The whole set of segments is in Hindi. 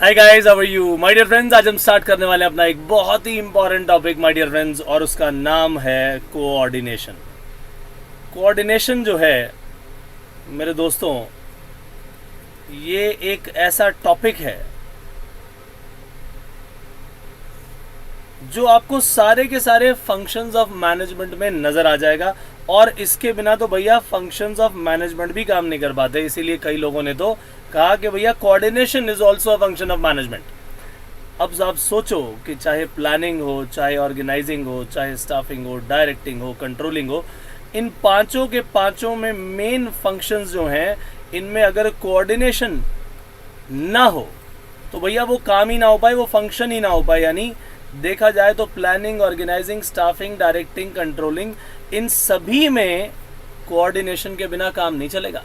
Hi guys, how are you my dear friends. आज हम स्टार्ट करने वाले हैं अपना एक बहुत ही important topic my dear friends, और उसका नाम है कोऑर्डिनेशन। कोऑर्डिनेशन जो है मेरे दोस्तों, ये एक ऐसा टॉपिक है जो आपको सारे के सारे फंक्शंस ऑफ मैनेजमेंट में नजर आ जाएगा, और इसके बिना तो भैया फंक्शंस ऑफ मैनेजमेंट भी काम नहीं कर पाते। इसीलिए कई लोगों ने तो कहा कि भैया coordination is also a function of management. अब आप सोचो कि चाहे प्लानिंग हो, चाहे ऑर्गेनाइजिंग हो, चाहे स्टाफिंग हो, डायरेक्टिंग हो, कंट्रोलिंग हो, इन पांचों के पांचों में मेन फंक्शंस जो हैं, इनमें अगर कोऑर्डिनेशन ना हो तो भैया वो काम ही ना हो पाए, वो फंक्शन ही ना हो पाए। यानी देखा जाए तो planning, organising, staffing, directing, controlling, इन सभी में कोऑर्डिनेशन के बिना काम नहीं चलेगा।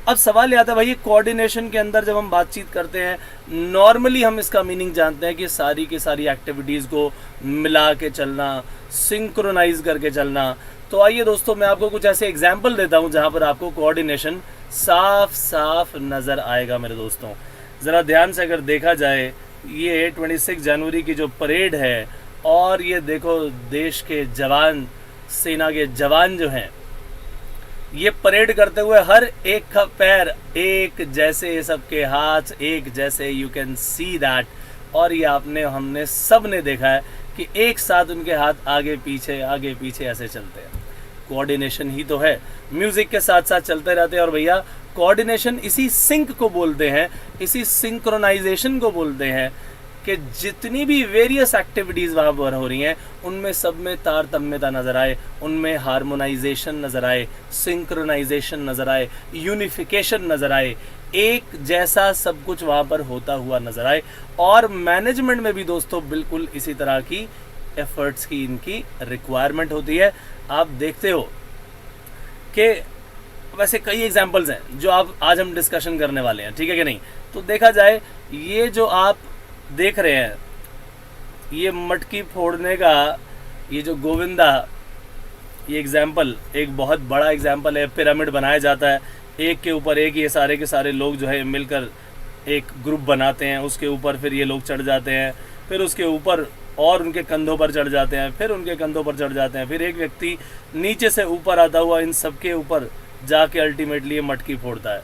अब सवाल ये आता है भाई, कोऑर्डिनेशन के अंदर जब हम बातचीत करते हैं, नॉर्मली हम इसका मीनिंग जानते हैं कि सारी की सारी एक्टिविटीज़ को मिला के चलना, सिंक्रोनाइज करके चलना। तो आइए दोस्तों, मैं आपको कुछ ऐसे एग्जाम्पल देता हूँ जहाँ पर आपको कोऑर्डिनेशन साफ साफ नज़र आएगा। मेरे दोस्तों ज़रा ध्यान से अगर देखा जाए, ये 26 जनवरी की जो परेड है, और ये देखो देश के जवान, सेना के जवान जो हैं, ये परेड करते हुए हर एक का पैर एक जैसे, सबके हाथ एक जैसे, यू कैन सी दैट। और ये हमने सब ने देखा है कि एक साथ उनके हाथ आगे पीछे ऐसे चलते हैं। कोऑर्डिनेशन ही तो है, म्यूजिक के साथ साथ चलते रहते हैं। और भैया कोऑर्डिनेशन इसी सिंक को बोलते हैं, इसी सिंक्रोनाइजेशन को बोलते हैं कि जितनी भी वेरियस एक्टिविटीज़ वहाँ पर हो रही हैं, उनमें सब में तारतम्यता नज़र आए, उनमें हार्मोनाइजेशन नज़र आए, सिंक्रोनाइजेशन नज़र आए, यूनिफिकेशन नज़र आए, एक जैसा सब कुछ वहाँ पर होता हुआ नज़र आए। और मैनेजमेंट में भी दोस्तों बिल्कुल इसी तरह की एफर्ट्स की इनकी रिक्वायरमेंट होती है। आप देखते हो कि वैसे कई एग्जाम्पल्स हैं जो आज हम डिस्कशन करने वाले हैं, ठीक है कि नहीं। तो देखा जाए, ये जो आप देख रहे हैं, ये मटकी फोड़ने का ये जो गोविंदा, ये एग्जाम्पल एक बहुत बड़ा एग्जाम्पल है। पिरामिड बनाया जाता है, एक के ऊपर एक, ये सारे के सारे लोग जो है मिलकर एक ग्रुप बनाते हैं, उसके ऊपर फिर ये लोग चढ़ जाते हैं, फिर उसके ऊपर और उनके कंधों पर चढ़ जाते हैं, फिर उनके कंधों पर चढ़ जाते हैं, फिर एक व्यक्ति नीचे से ऊपर आता हुआ इन सबके ऊपर जाके अल्टीमेटली ये मटकी फोड़ता है।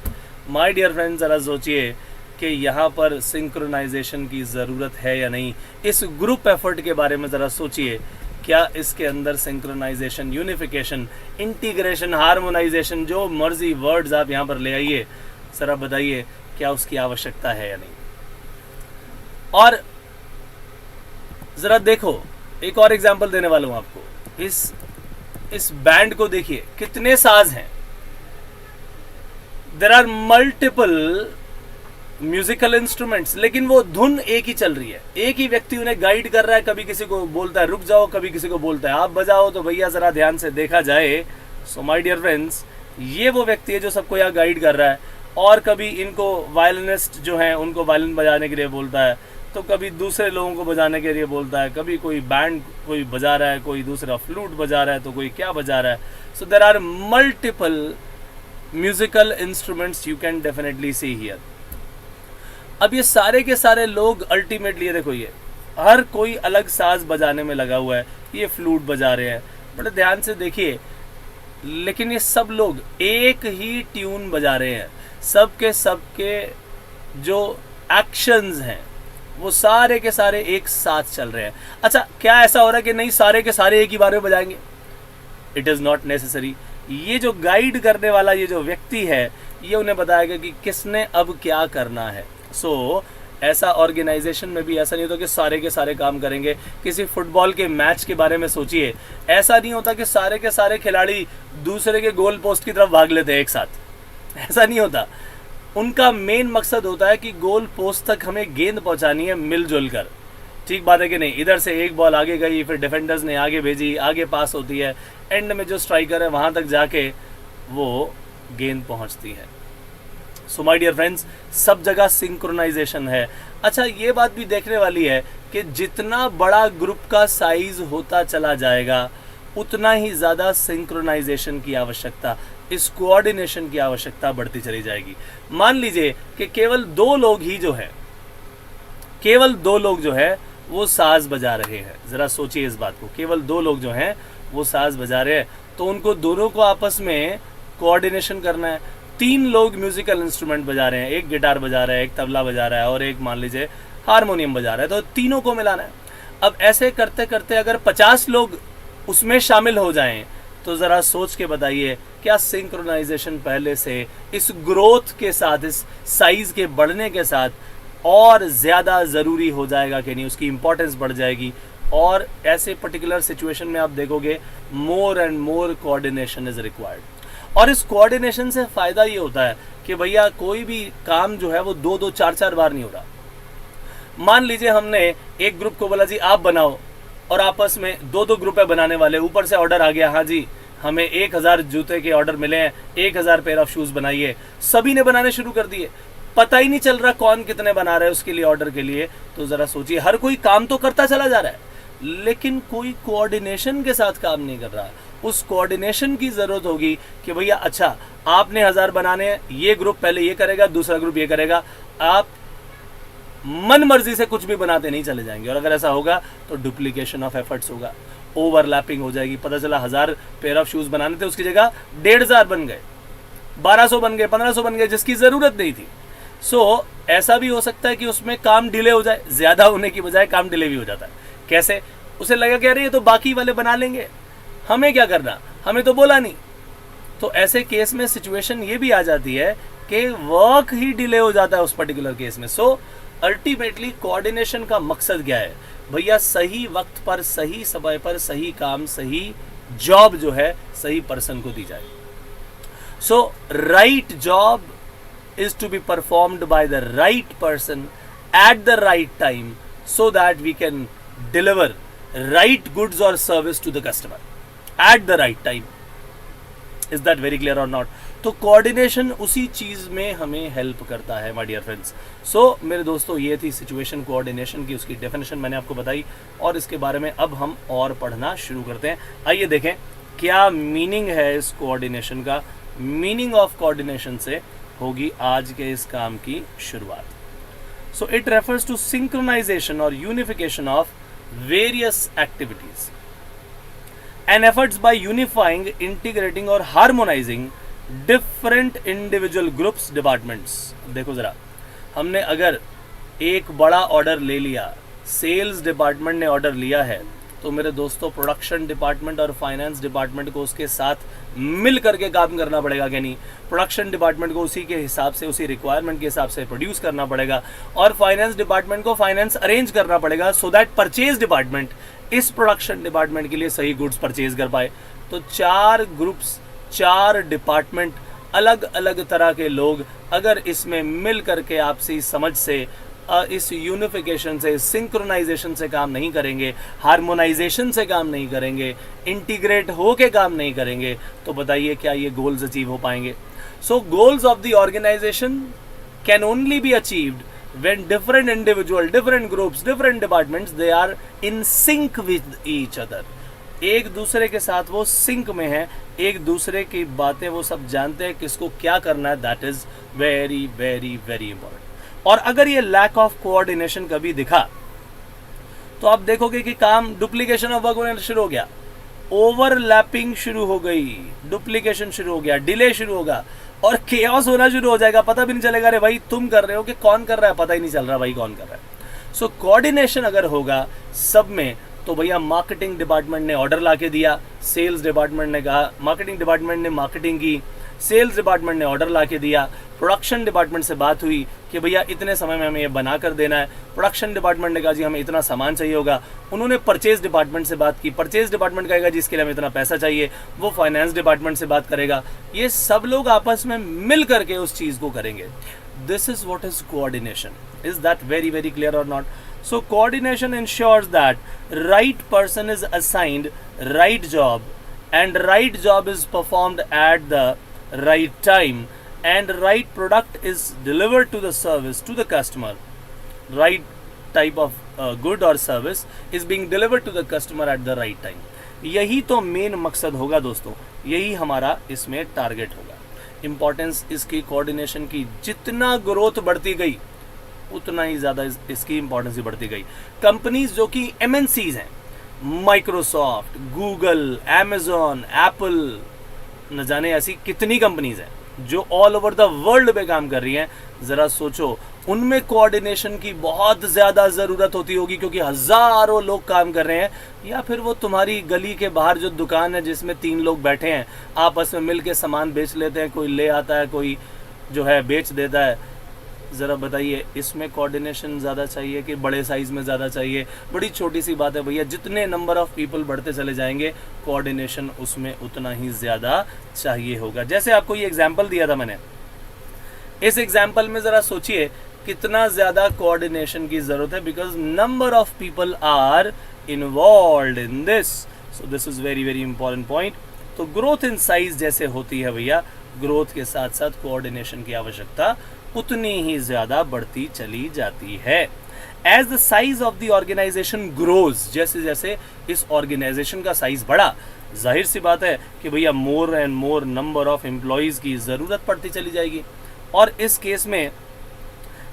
माय डियर फ्रेंड्स, ज़रा सोचिए कि यहाँ पर सिंक्रोनाइजेशन की ज़रूरत है या नहीं। इस ग्रुप एफर्ट के बारे में ज़रा सोचिए, क्या इसके अंदर सिंक्रोनाइजेशन, यूनिफिकेशन, इंटीग्रेशन, हार्मोनाइजेशन, जो मर्जी वर्ड्स आप यहाँ पर ले आइए, ज़रा बताइए क्या उसकी आवश्यकता है या नहीं। और ज़रा देखो, एक और एग्जाम्पल देने वाला हूँ आपको। इस बैंड को देखिए, कितने साज हैं। There are multiple musical instruments, लेकिन वो धुन एक ही चल रही है, एक ही व्यक्ति उन्हें गाइड कर रहा है। कभी किसी को बोलता है रुक जाओ, कभी किसी को बोलता है आप बजाओ। तो भैया ज़रा ध्यान से देखा जाए, सो माय डियर फ्रेंड्स, ये वो व्यक्ति है जो सबको यहाँ गाइड कर रहा है। और कभी इनको वायलिनिस्ट जो हैं उनको वायलिन बजाने के लिए बोलता है, तो कभी दूसरे लोगों को बजाने के लिए बोलता है, कभी कोई बैंड कोई बजा रहा है, कोई दूसरा फ्लूट बजा रहा है, तो कोई क्या बजा रहा है। So there are multiple musical instruments you can definitely see here. अब ये सारे के सारे लोग अल्टीमेटली, ये देखो, ये हर कोई अलग साज बजाने में लगा हुआ है। ये फ्लूट बजा रहे हैं, बड़े ध्यान से देखिए, लेकिन ये सब लोग एक ही ट्यून बजा रहे हैं। सबके जो एक्शंस हैं वो सारे के सारे एक साथ चल रहे हैं। अच्छा, क्या ऐसा हो रहा है कि नहीं सारे के सारे एक ही बार में बजाएंगे? It is not necessary. ये जो गाइड करने वाला ये जो व्यक्ति है, ये उन्हें बताएगा कि किसने अब क्या करना है। सो ऐसा ऑर्गेनाइजेशन में भी ऐसा नहीं होता कि सारे के सारे काम करेंगे। किसी फुटबॉल के मैच के बारे में सोचिए, ऐसा नहीं होता कि सारे के सारे खिलाड़ी दूसरे के गोल पोस्ट की तरफ भाग लेते हैं एक साथ, ऐसा नहीं होता। उनका मेन मकसद होता है कि गोल पोस्ट तक हमें गेंद पहुंचानी है मिलजुल कर। ठीक बात है कि नहीं। इधर से एक बॉल आगे गई, फिर डिफेंडर्स ने आगे भेजी, आगे पास होती है, एंड में जो स्ट्राइकर है वहाँ तक जाके वो गेंद पहुँचती है। सो माय डियर फ्रेंड्स, सब जगह सिंक्रोनाइजेशन है। अच्छा, ये बात भी देखने वाली है कि जितना बड़ा ग्रुप का साइज होता चला जाएगा, उतना ही ज़्यादा सिंक्रोनाइजेशन की आवश्यकता, इस कोऑर्डिनेशन की आवश्यकता बढ़ती चली जाएगी। मान लीजिए कि केवल 2 लोग ही जो है केवल 2 लोग जो है वो साज बजा रहे हैं। ज़रा सोचिए इस बात को, केवल 2 लोग जो हैं वो साज बजा रहे हैं, तो उनको दोनों को आपस में कोऑर्डिनेशन करना है। 3 लोग म्यूजिकल इंस्ट्रूमेंट बजा रहे हैं, एक गिटार बजा रहा है, एक तबला बजा रहा है और एक मान लीजिए हारमोनियम बजा रहा है, तो तीनों को मिलाना है। अब ऐसे करते करते अगर 50 लोग उसमें शामिल हो जाएं तो ज़रा सोच के बताइए क्या सिंक्रोनाइजेशन पहले से इस ग्रोथ के साथ, इस साइज़ के बढ़ने के साथ और ज़्यादा ज़रूरी हो जाएगा कि नहीं, उसकी इम्पोर्टेंस बढ़ जाएगी। और ऐसे पर्टिकुलर सिचुएशन में आप देखोगे more and more coordination is required. और इस कोऑर्डिनेशन से फ़ायदा ये होता है कि भैया कोई भी काम जो है वो 2-2, 4-4 बार नहीं हो रहा। मान लीजिए हमने एक ग्रुप को बोला जी आप बनाओ, और आपस में 2-2 ग्रुप है बनाने वाले, ऊपर से ऑर्डर आ गया, हाँ जी हमें 1000 जूते के ऑर्डर मिले हैं, 1000 पेयर ऑफ शूज़ बनाइए। सभी ने बनाने शुरू कर दिए, पता ही नहीं चल रहा कौन कितने बना रहा है उसके लिए, ऑर्डर के लिए। तो ज़रा सोचिए, हर कोई काम तो करता चला जा रहा है लेकिन कोई कोऑर्डिनेशन के साथ काम नहीं कर रहा है। उस कोऑर्डिनेशन की ज़रूरत होगी कि भैया अच्छा आपने 1000 बनाने हैं, ये ग्रुप पहले ये करेगा, दूसरा ग्रुप ये करेगा। आप मन मर्जी से कुछ भी बनाते नहीं चले जाएंगे, और अगर ऐसा होगा तो डुप्लीकेशन ऑफ एफर्ट्स होगा, ओवरलैपिंग हो जाएगी। पता चला 1000 पेयर ऑफ शूज़ बनाने थे, उसकी जगह 1500 बन गए, 1200 बन गए, 1500 बन गए, जिसकी ज़रूरत नहीं थी। सो ऐसा भी हो सकता है कि उसमें काम डिले हो जाए, ज़्यादा होने की बजाय काम डिले भी हो जाता है। कैसे? उसे लगा कि अरे ये तो बाकी वाले बना लेंगे, हमें क्या करना, हमें तो बोला नहीं। तो ऐसे केस में सिचुएशन ये भी आ जाती है कि वर्क ही डिले हो जाता है उस पर्टिकुलर केस में। सो अल्टीमेटली कोऑर्डिनेशन का मकसद क्या है भैया? सही वक्त पर, सही समय पर, सही काम, सही जॉब जो है सही पर्सन को दी जाए। So right job is to be performed by the right person at the right time so that we can deliver right goods or service to the customer at the right time. Is that very clear or not? तो coordination उसी चीज़ में हमें हेल्प करता है my dear friends. So मेरे दोस्तों ये थी सिचुएशन कोऑर्डिनेशन की, उसकी डेफिनेशन मैंने आपको बताई और इसके बारे में अब हम और पढ़ना शुरू करते हैं। आइए देखें क्या मीनिंग है इस कोऑर्डिनेशन का। मीनिंग ऑफ कोऑर्डिनेशन से होगी आज के इस काम की शुरुआत। So it refers to synchronisation और unification of various activities and efforts by unifying, integrating और harmonising different individual groups, departments. देखो जरा, हमने अगर एक बड़ा ऑर्डर ले लिया, सेल्स डिपार्टमेंट ने ऑर्डर लिया है, तो मेरे दोस्तों प्रोडक्शन डिपार्टमेंट और फाइनेंस डिपार्टमेंट को उसके साथ मिल करके काम करना पड़ेगा कि नहीं। प्रोडक्शन डिपार्टमेंट को उसी के हिसाब से, उसी रिक्वायरमेंट के हिसाब से प्रोड्यूस करना पड़ेगा और फाइनेंस डिपार्टमेंट को फाइनेंस अरेंज करना पड़ेगा सो दैट परचेज डिपार्टमेंट इस प्रोडक्शन डिपार्टमेंट के लिए सही गुड्स परचेज कर पाए। तो 4 ग्रुप्स, 4 डिपार्टमेंट, अलग अलग तरह के लोग अगर इसमें मिल करके आपसी समझ से, इस यूनिफिकेशन से, सिंक्रोनाइजेशन से काम नहीं करेंगे, हार्मोनाइजेशन से काम नहीं करेंगे, इंटीग्रेट हो के काम नहीं करेंगे, तो बताइए क्या ये गोल्स अचीव हो पाएंगे? So goals of the organization can only be achieved when different individual, different groups, different departments, they are in sync with each other. एक दूसरे के साथ वो सिंक में है, एक दूसरे की बातें वो सब जानते हैं, किसको क्या करना है। That is very very very important. और अगर ये लैक ऑफ कोऑर्डिनेशन कभी दिखा तो आप देखोगे कि काम, डुप्लीकेशन ऑफ वर्क होना शुरू हो गया, ओवरलैपिंग शुरू हो गई, डुप्लीकेशन शुरू हो गया, डिले शुरू होगा और केओस होना शुरू हो जाएगा। पता भी नहीं चलेगा रे भाई तुम कर रहे हो कि कौन कर रहा है, पता ही नहीं चल रहा भाई कौन कर रहा है। सो कोऑर्डिनेशन अगर होगा सब में, तो भैया मार्केटिंग डिपार्टमेंट ने ऑर्डर ला के दिया, सेल्स डिपार्टमेंट ने कहा, मार्केटिंग डिपार्टमेंट ने मार्केटिंग की, सेल्स डिपार्टमेंट ने ऑर्डर ला के दिया, प्रोडक्शन डिपार्टमेंट से बात हुई कि भैया इतने समय में हमें ये बना कर देना है, प्रोडक्शन डिपार्टमेंट ने कहा जी हमें इतना सामान चाहिए होगा, उन्होंने परचेज डिपार्टमेंट से बात की, परचेज डिपार्टमेंट कहेगा जी इसके लिए हमें इतना पैसा चाहिए, वो फाइनेंस डिपार्टमेंट से बात करेगा, ये सब लोग आपस में मिल करके उस चीज़ को करेंगे। This is what is coordination. Is that very very clear और not? So coordination ensures that right person is assigned right job and right job is performed at the right time and right product is delivered to the service to the customer. Right type of good or service is being delivered to the customer at the right time. यही तो मेन मकसद होगा दोस्तों, यही हमारा इसमें टारगेट होगा। इम्पोर्टेंस इसकी कोऑर्डिनेशन की जितना ग्रोथ बढ़ती गई उतना ही ज़्यादा इसकी इंपॉर्टेंस भी बढ़ती गई। कंपनीज जो कि MNCs हैं, माइक्रोसॉफ्ट, गूगल, अमेजॉन, एप्पल, न जाने ऐसी कितनी कंपनीज हैं जो ऑल ओवर द वर्ल्ड पे काम कर रही हैं। ज़रा सोचो, उनमें कोऑर्डिनेशन की बहुत ज़्यादा ज़रूरत होती होगी क्योंकि हज़ारों लोग काम कर रहे हैं, या फिर वो तुम्हारी गली के बाहर जो दुकान है जिसमें 3 लोग बैठे हैं, आपस में मिल के सामान बेच लेते हैं, कोई ले आता है, कोई जो है बेच देता है। ज़रा बताइए, इसमें कोऑर्डिनेशन ज़्यादा चाहिए कि बड़े साइज़ में ज़्यादा चाहिए? बड़ी छोटी सी बात है भैया, जितने नंबर ऑफ़ पीपल बढ़ते चले जाएंगे कोऑर्डिनेशन उसमें उतना ही ज़्यादा चाहिए होगा। जैसे आपको ये एग्जांपल दिया था मैंने, इस एग्जांपल में ज़रा सोचिए कितना ज़्यादा कोऑर्डिनेशन की ज़रूरत है, because number of people are involved in this. So this is very very important point. तो ग्रोथ इन साइज़ जैसे होती है भैया, ग्रोथ के साथ साथ कोऑर्डिनेशन की आवश्यकता उतनी ही ज़्यादा बढ़ती चली जाती है। As the size of the organization grows, जैसे जैसे इस ऑर्गेनाइजेशन का साइज बढ़ा, जाहिर सी बात है कि भैया more and more number of employees की ज़रूरत पड़ती चली जाएगी। और इस केस में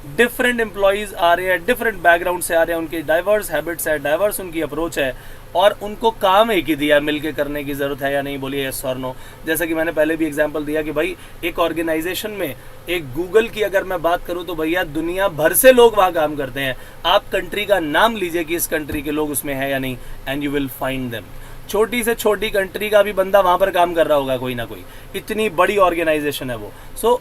डिफरेंट एम्प्लॉयज़ आ रहे हैं, डिफरेंट बैकग्राउंड से आ रहे हैं, उनकी डाइवर्स हैबिट्स है, डाइवर्स उनकी अप्रोच है, और उनको काम एक ही दिया, मिलके करने की ज़रूरत है या नहीं, बोलिए यस और नो। जैसा कि मैंने पहले भी एग्जांपल दिया कि भाई एक ऑर्गेनाइजेशन में, एक गूगल की अगर मैं बात करूं तो भैया दुनिया भर से लोग वहाँ काम करते हैं। आप कंट्री का नाम लीजिए कि इस कंट्री के लोग उसमें हैं या नहीं, and you will find them. छोटी से छोटी कंट्री का भी बंदा वहाँ पर काम कर रहा होगा कोई ना कोई, इतनी बड़ी ऑर्गेनाइजेशन है वो। सो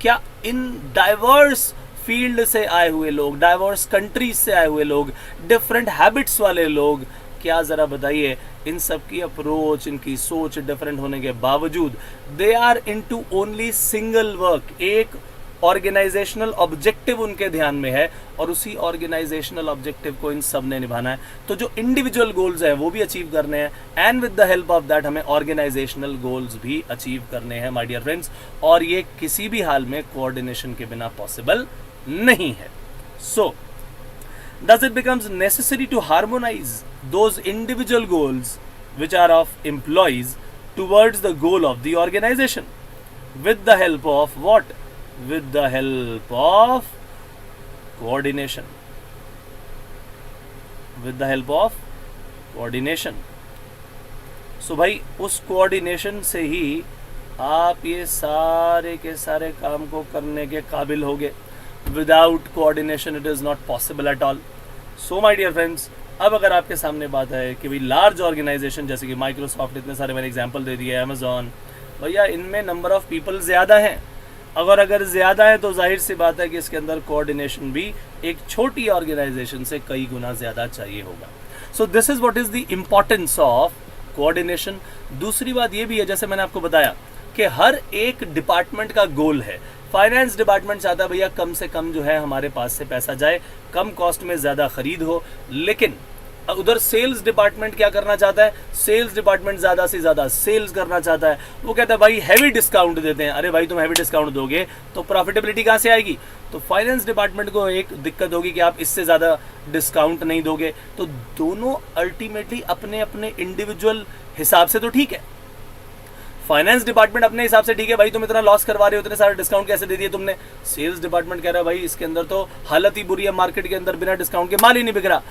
क्या इन डाइवर्स फील्ड से आए हुए लोग, डाइवर्स कंट्रीज से आए हुए लोग, डिफरेंट हैबिट्स वाले लोग, क्या ज़रा बताइए, इन सब की अप्रोच, इनकी सोच डिफरेंट होने के बावजूद they are into only single work. एक ऑर्गेनाइजेशनल ऑब्जेक्टिव उनके ध्यान में है और उसी ऑर्गेनाइजेशनल ऑब्जेक्टिव को इन सब ने निभाना है। तो जो इंडिविजुअल गोल्स हैं वो भी अचीव करने हैं, and with the help of that हमें ऑर्गेनाइजेशनल गोल्स भी अचीव करने हैं माय डियर फ्रेंड्स, और ये किसी भी हाल में कोऑर्डिनेशन के बिना पॉसिबल नहीं है। सो does it becomes necessary to harmonize those individual goals which are of employees towards the goal of the organization with the help of what? With the help of coordination. With the help of coordination. So भाई उस कोऑर्डिनेशन से ही आप ये सारे के सारे काम को करने के काबिल होगे। Without coordination it is not possible at all. So my dear friends, अब अगर आपके सामने बात है कि भाई लार्ज ऑर्गेनाइजेशन जैसे कि माइक्रोसॉफ्ट, इतने सारे मैंने एग्जांपल दे दिए, अमेजॉन, भैया इनमें नंबर ऑफ पीपल ज़्यादा हैं। अगर ज़्यादा है तो जाहिर सी बात है कि इसके अंदर कोऑर्डिनेशन भी एक छोटी ऑर्गेनाइजेशन से कई गुना ज़्यादा चाहिए होगा। सो this is what is the importance of coordination. दूसरी बात ये भी है, जैसे मैंने आपको बताया कि हर एक डिपार्टमेंट का गोल है। फाइनेंस डिपार्टमेंट चाहता है भैया कम से कम जो है हमारे पास से पैसा जाए, कम कॉस्ट में ज़्यादा खरीद हो, लेकिन उधर सेल्स डिपार्टमेंट क्या करना चाहता है? सेल्स डिपार्टमेंट ज़्यादा से ज़्यादा सेल्स करना चाहता है। वो कहता है भाई हैवी डिस्काउंट देते हैं। अरे भाई तुम हैवी डिस्काउंट दोगे तो प्रॉफिटेबिलिटी कहाँ से आएगी? तो फाइनेंस डिपार्टमेंट को एक दिक्कत होगी कि आप इससे ज़्यादा डिस्काउंट नहीं दोगे। तो दोनों अल्टीमेटली अपने अपने इंडिविजुअल हिसाब से तो ठीक है, फाइनेंस डिपार्टमेंट अपने हिसाब से ठीक है, भाई तुम इतना लॉस करवा रहे हो, इतने सारे डिस्काउंट कैसे दे दिए तुमने। सेल्स डिपार्टमेंट कह रहा है भाई इसके अंदर तो हालत ही बुरी है, मार्केट के अंदर बिना डिस्काउंट के माल ही नहीं बिक रहा।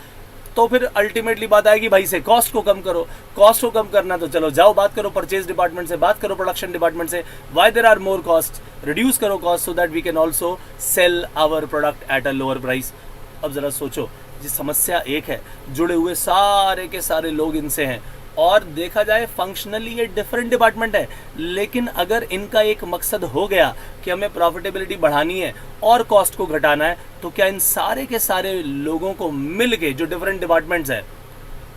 तो फिर अल्टीमेटली बात आएगी भाई से कॉस्ट को कम करो। कॉस्ट को कम करना तो चलो जाओ बात करो परचेज डिपार्टमेंट से, बात करो प्रोडक्शन डिपार्टमेंट से, why there are more cost, reduce करो cost so that we can also sell our product at a lower price. अब जरा सोचो, ये समस्या एक है, जुड़े हुए सारे के सारे लोग इनसे हैं, और देखा जाए फंक्शनली ये डिफरेंट डिपार्टमेंट है, लेकिन अगर इनका एक मकसद हो गया कि हमें प्रॉफिटेबिलिटी बढ़ानी है और कॉस्ट को घटाना है, तो क्या इन सारे के सारे लोगों को मिल के, जो डिफरेंट डिपार्टमेंट्स हैं,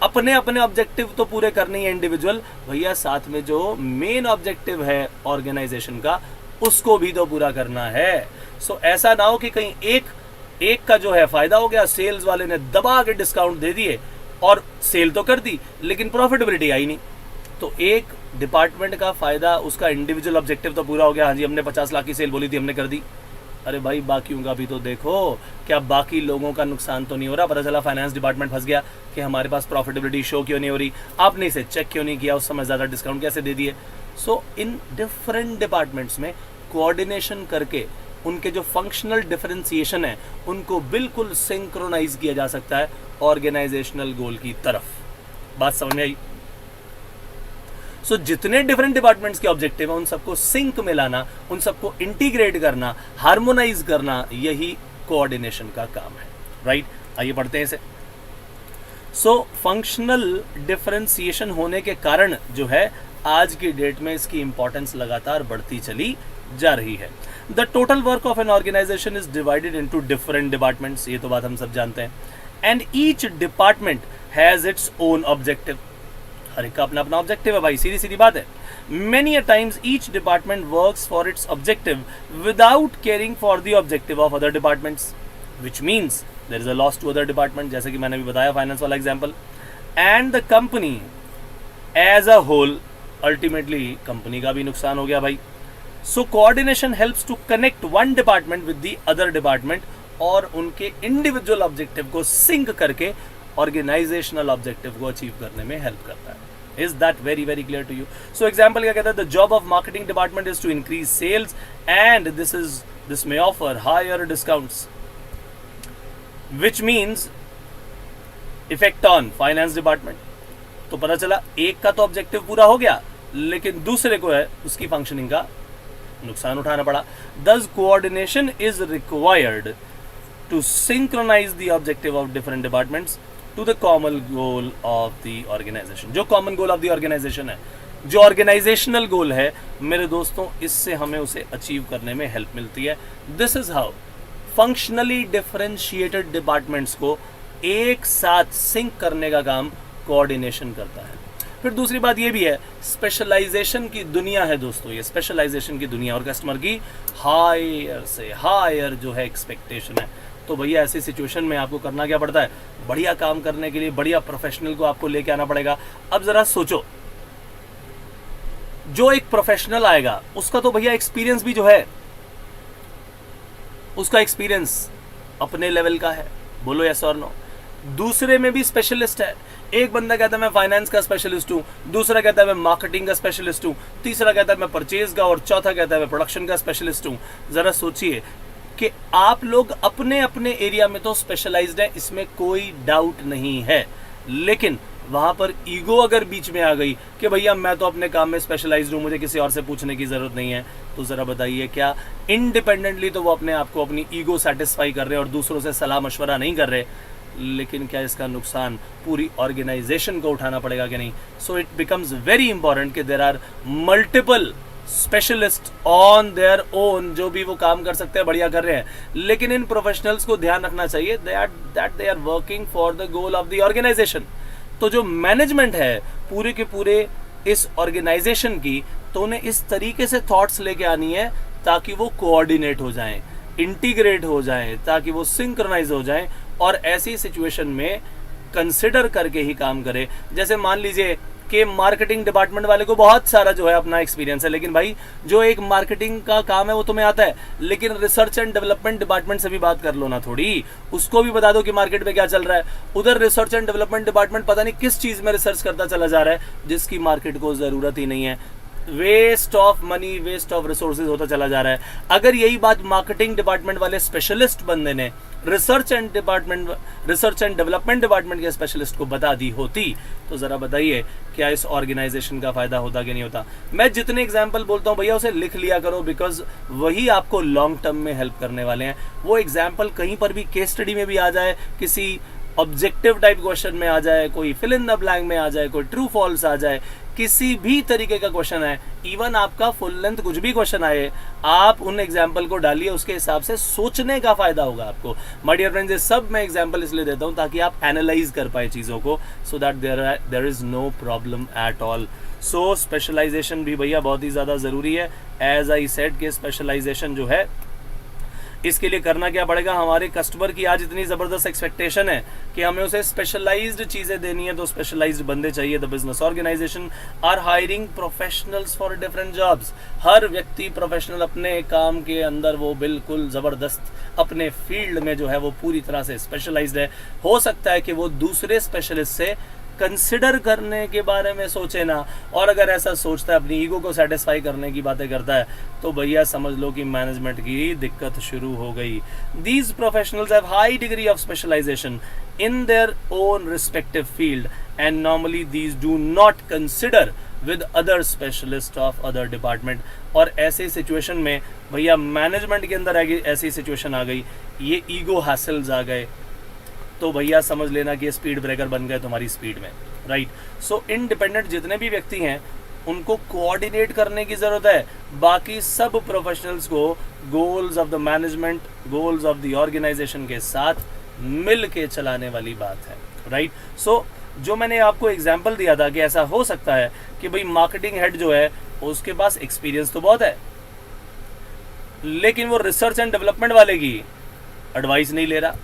अपने अपने ऑब्जेक्टिव तो पूरे करने ही है इंडिविजुअल, भैया साथ में जो मेन ऑब्जेक्टिव है ऑर्गेनाइजेशन का उसको भी तो पूरा करना है। सो ऐसा ना हो कि कहीं एक का जो है फायदा हो गया, सेल्स वाले ने दबा के डिस्काउंट दे दिए और सेल तो कर दी लेकिन प्रॉफिटेबिलिटी आई नहीं। तो एक डिपार्टमेंट का फायदा, उसका इंडिविजुअल ऑब्जेक्टिव तो पूरा हो गया, हाँ जी हमने 50 लाख की सेल बोली थी हमने कर दी। अरे भाई बाकियों का भी तो देखो, क्या बाकी लोगों का नुकसान तो नहीं हो रहा? पता चला फाइनेंस डिपार्टमेंट फंस गया कि हमारे पास प्रॉफिटेबिलिटी शो क्यों नहीं हो रही, आपने इसे चेक क्यों नहीं किया, उस समय ज़्यादा डिस्काउंट कैसे दे दिए। सो इन डिफरेंट डिपार्टमेंट्स में कोऑर्डिनेशन करके उनके जो फंक्शनल डिफरेंशिएशन है उनको बिल्कुल सिंक्रोनाइज किया जा सकता है ऑर्गेनाइजेशनल गोल की तरफ। बात समझ में आई? सो जितने डिफरेंट डिपार्टमेंट्स के ऑब्जेक्टिव है उन सबको सिंक में लाना, उन सबको इंटीग्रेट करना, हार्मोनाइज करना, यही कोऑर्डिनेशन का काम है। राइट, आइए पढ़ते हैं इसे। सो फंक्शनल डिफरेंशिएशन होने के कारण जो है आज की डेट में इसकी इंपॉर्टेंस लगातार बढ़ती चली जा रही है। The total work of an organisation is divided into different departments, ये तो बात हम सब जानते हैं। And each department has its own objective, हर एक का अपना अपना ऑब्जेक्टिव है भाई, सीधी सीधी बात है। Many a times each department works for its objective without caring for the objective of other departments, which means there is a loss to other department, जैसे कि मैंने भी बताया फाइनेंस वाला example. And the company as a whole, ultimately company का भी नुकसान हो गया भाई। So coordination helps to connect one department with the other department, और उनके इंडिविजुअल ऑब्जेक्टिव को सिंक करके ऑर्गेनाइजेशनल ऑब्जेक्टिव को अचीव करने में हेल्प करता है। Is that very very clear to you? So example क्या कहता है, the job of marketing department is to increase sales and this may offer higher discounts, which means effect on finance department. तो पता चला एक का तो ऑब्जेक्टिव पूरा हो गया, लेकिन दूसरे को है उसकी फंक्शनिंग का नुकसान उठाना पड़ा। Thus coordination is required to synchronize the objective of different departments to the common goal of the organization। जो common goal of the organization है, जो organizational goal है मेरे दोस्तों, इससे हमें उसे अचीव करने में हेल्प मिलती है। This is how functionally differentiated departments को एक साथ सिंक करने का काम कोऑर्डिनेशन करता है। फिर दूसरी बात ये भी है, स्पेशलाइजेशन की दुनिया है दोस्तों, ये स्पेशलाइजेशन की दुनिया, और कस्टमर की हायर से हायर जो है एक्सपेक्टेशन है। तो भैया ऐसी सिचुएशन में आपको करना क्या पड़ता है, बढ़िया काम करने के लिए बढ़िया प्रोफेशनल को आपको लेके आना पड़ेगा। अब जरा सोचो, जो एक प्रोफेशनल आएगा उसका तो भैया एक्सपीरियंस भी जो है, उसका एक्सपीरियंस अपने लेवल का है, बोलो यस और नो। दूसरे में भी स्पेशलिस्ट है, एक बंदा कहता है मैं फाइनेंस का स्पेशलिस्ट हूँ, दूसरा कहता है मैं मार्केटिंग का स्पेशलिस्ट हूँ, तीसरा कहता है मैं परचेज का, और चौथा कहता है मैं प्रोडक्शन का स्पेशलिस्ट हूँ। जरा सोचिए कि आप लोग अपने अपने एरिया में तो स्पेशलाइज्ड हैं, इसमें कोई डाउट नहीं है, लेकिन वहां पर ईगो अगर बीच में आ गई कि भैया मैं तो अपने काम में स्पेशलाइज्ड हूँ, मुझे किसी और से पूछने की जरूरत नहीं है, तो जरा बताइए क्या इंडिपेंडेंटली तो वो अपने आप को अपनी ईगो सेटिस्फाई कर रहे हैं और दूसरों से सलाह मशवरा नहीं कर रहे, लेकिन क्या इसका नुकसान पूरी ऑर्गेनाइजेशन को उठाना पड़ेगा कि नहीं? So it becomes very important कि there are multiple specialist on their own, जो भी वो काम कर सकते हैं बढ़िया कर रहे हैं, लेकिन इन प्रोफेशनल्स को ध्यान रखना चाहिए that they are working for the goal of the organization. तो जो मैनेजमेंट है पूरे के पूरे इस ऑर्गेनाइजेशन की, तो उन्हें इस तरीके से थॉट्स लेके आनी है ताकि वो कोऑर्डिनेट हो जाएं, इंटीग्रेट हो जाएं, ताकि वो सिंक्रोनाइज हो जाएं, और ऐसी सिचुएशन में कंसिडर करके ही काम करे। जैसे मान लीजिए कि मार्केटिंग डिपार्टमेंट वाले को बहुत सारा जो है अपना एक्सपीरियंस है, लेकिन भाई जो एक मार्केटिंग का काम है वो तुम्हें आता है, लेकिन रिसर्च एंड डेवलपमेंट डिपार्टमेंट से भी बात कर लो ना थोड़ी, उसको भी बता दो कि मार्केट में क्या चल रहा है। उधर रिसर्च एंड डेवलपमेंट डिपार्टमेंट पता नहीं किस चीज में रिसर्च करता चला जा रहा है जिसकी मार्केट को जरूरत ही नहीं है, waste of money, waste of resources होता चला जा रहा है। अगर यही बात मार्केटिंग डिपार्टमेंट वाले स्पेशलिस्ट बंदे ने रिसर्च एंड डेवलपमेंट डिपार्टमेंट के स्पेशलिस्ट को बता दी होती, तो जरा बताइए क्या इस ऑर्गेनाइजेशन का फायदा होता कि नहीं होता? मैं जितने एग्जाम्पल बोलता हूँ भैया उसे लिख लिया करो, बिकॉज वही आपको लॉन्ग टर्म में हेल्प करने वाले हैं। वो एग्जाम्पल कहीं पर भी केस स्टडी में भी आ जाए, किसी ऑब्जेक्टिव टाइप क्वेश्चन में आ जाए, कोई फिल इन द ब्लैंक में आ जाए, कोई ट्रू फॉल्स आ जाए, किसी भी तरीके का क्वेश्चन है, इवन आपका फुल लेंथ कुछ भी क्वेश्चन आए, आप उन एग्जाम्पल को डालिए, उसके हिसाब से सोचने का फायदा होगा आपको। माय डियर फ्रेंड्स, ये सब मैं एग्जाम्पल इसलिए देता हूं ताकि आप एनालाइज कर पाए चीज़ों को, so that there is no problem at all. So specialization भी भैया बहुत ही ज़्यादा ज़रूरी है। एज आई सेड के स्पेशलाइजेशन जो है, इसके लिए करना क्या पड़ेगा, हमारे कस्टमर की आज इतनी ज़बरदस्त एक्सपेक्टेशन है कि हमें उसे स्पेशलाइज्ड चीज़ें देनी है, तो स्पेशलाइज्ड बंदे चाहिए। The business organisation are hiring professionals for different jobs. हर व्यक्ति प्रोफेशनल अपने काम के अंदर वो बिल्कुल ज़बरदस्त अपने फील्ड में जो है वो पूरी तरह से स्पेशलाइज्ड है। हो सकता है कि वो दूसरे स्पेशलिस्ट से कंसिडर करने के बारे में सोचे ना, और अगर ऐसा सोचता है अपनी ईगो को सेटिस्फाई करने की बातें करता है, तो भैया समझ लो कि मैनेजमेंट की दिक्कत शुरू हो गई। These professionals have high degree of specialization in their own respective field and normally these do not consider with other specialists of other department। और ऐसे सिचुएशन में भैया मैनेजमेंट के अंदर ऐसी सिचुएशन आ गई, ये ईगो हैसल्स आ गए, तो भैया समझ लेना कि ये स्पीड ब्रेकर बन गए तुम्हारी स्पीड में, राइट। सो इंडिपेंडेंट जितने भी व्यक्ति हैं उनको कोऑर्डिनेट करने की ज़रूरत है, बाकी सब प्रोफेशनल्स को goals of the management, goals of the organization के साथ मिल के चलाने वाली बात है, राइट। सो जो मैंने आपको एग्जांपल दिया था कि ऐसा हो सकता है कि भाई मार्केटिंग हेड जो है उसके पास एक्सपीरियंस तो बहुत है, लेकिन वो रिसर्च एंड डेवलपमेंट वाले की एडवाइस नहीं ले रहा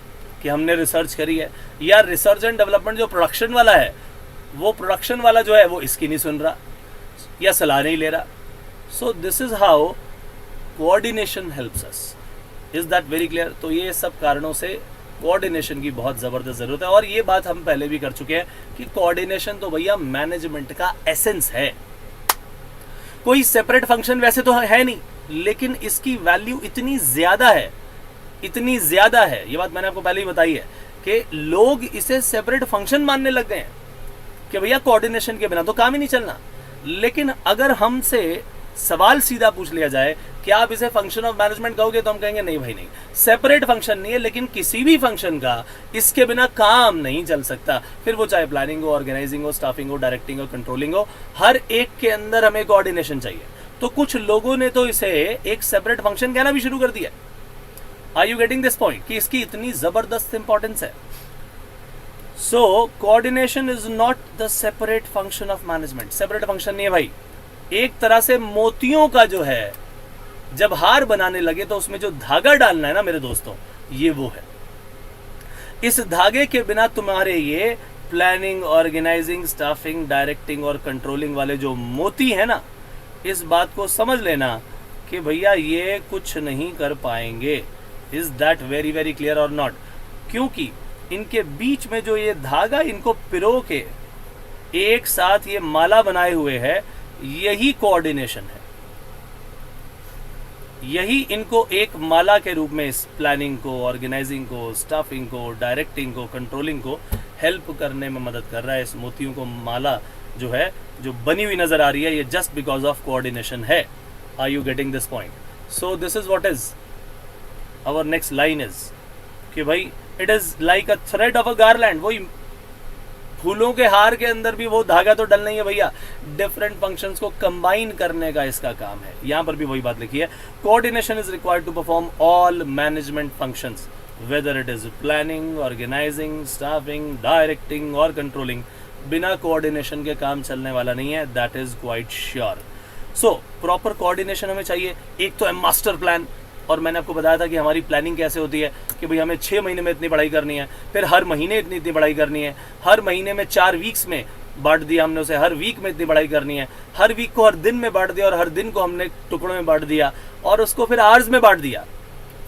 कि हमने रिसर्च करी है, या रिसर्च एंड डेवलपमेंट जो प्रोडक्शन वाला है वो प्रोडक्शन वाला जो है वो इसकी नहीं सुन रहा या सलाह नहीं ले रहा। सो this is how coordination helps us. Is that very clear? तो ये सब कारणों से कोऑर्डिनेशन की बहुत ज़बरदस्त ज़रूरत है, और ये बात हम पहले भी कर चुके हैं कि कोऑर्डिनेशन तो भैया मैनेजमेंट का एसेंस है। कोई सेपरेट फंक्शन वैसे तो है नहीं, लेकिन इसकी वैल्यू इतनी ज़्यादा है, इतनी ज़्यादा है, ये बात मैंने आपको पहले ही बताई है कि लोग इसे सेपरेट फंक्शन मानने लग गए हैं कि भैया कोऑर्डिनेशन के बिना तो काम ही नहीं चलना। लेकिन अगर हमसे सवाल सीधा पूछ लिया जाए कि आप इसे फंक्शन ऑफ मैनेजमेंट कहोगे, तो हम कहेंगे नहीं भाई नहीं, सेपरेट फंक्शन नहीं है, लेकिन किसी भी फंक्शन का इसके बिना काम नहीं चल सकता। फिर वो चाहे प्लानिंग हो, ऑर्गेनाइजिंग हो, स्टाफिंग हो, डायरेक्टिंग हो, कंट्रोलिंग हो, हर एक के अंदर हमें कोऑर्डिनेशन चाहिए। तो कुछ लोगों ने तो इसे एक सेपरेट फंक्शन कहना भी शुरू कर दिया। Are you getting this point कि इसकी इतनी जबरदस्त इंपॉर्टेंस है। So coordination is not the separate function of management. Separate function नहीं है भाई। एक तरह से मोतियों का जो है, जब हार बनाने लगे तो उसमें जो धागा डालना है ना मेरे दोस्तों, ये वो है। इस धागे के बिना तुम्हारे ये प्लानिंग, ऑर्गेनाइजिंग, स्टाफिंग, डायरेक्टिंग और कंट्रोलिंग वाले जो मोती है ना, इस बात को समझ लेना कि भैया ये कुछ नहीं कर पाएंगे। Is that very very clear और नॉट? क्योंकि इनके बीच में जो ये धागा इनको पिरो के एक साथ ये माला बनाए हुए है, यही कोऑर्डिनेशन है। यही इनको एक माला के रूप में इस प्लानिंग को, ऑर्गेनाइजिंग को, स्टाफिंग को, डायरेक्टिंग को, कंट्रोलिंग को हेल्प करने में मदद कर रहा है। इस मोतियों को माला जो है, जो बनी हुई नजर आ रही है, ये जस्ट बिकॉज ऑफ कोऑर्डिनेशन है। Are you getting this point? So this is what is our next line is कि भाई it is like a thread of a garland. वही फूलों के हार के अंदर भी वो धागा तो डलना ही है भैया। डिफरेंट फंक्शंस को कंबाइन करने का इसका काम है। यहां पर भी वही बात लिखी है, coordination is required to perform all management functions whether it is planning, organising, staffing, directing और कंट्रोलिंग। बिना कोऑर्डिनेशन के काम चलने वाला नहीं है, that is quite sure. So proper coordination हमें चाहिए। एक तो है मास्टर प्लान, और मैंने आपको बताया था कि हमारी प्लानिंग कैसे होती है कि भाई हमें 6 महीने में इतनी पढ़ाई करनी है, फिर हर महीने इतनी पढ़ाई करनी है, हर महीने में 4 वीक्स में बांट दिया हमने उसे, हर वीक में इतनी पढ़ाई करनी है, हर वीक को हर दिन में बांट दिया और हर दिन को हमने टुकड़ों में बांट दिया और उसको फिर आवर्स में बांट दिया,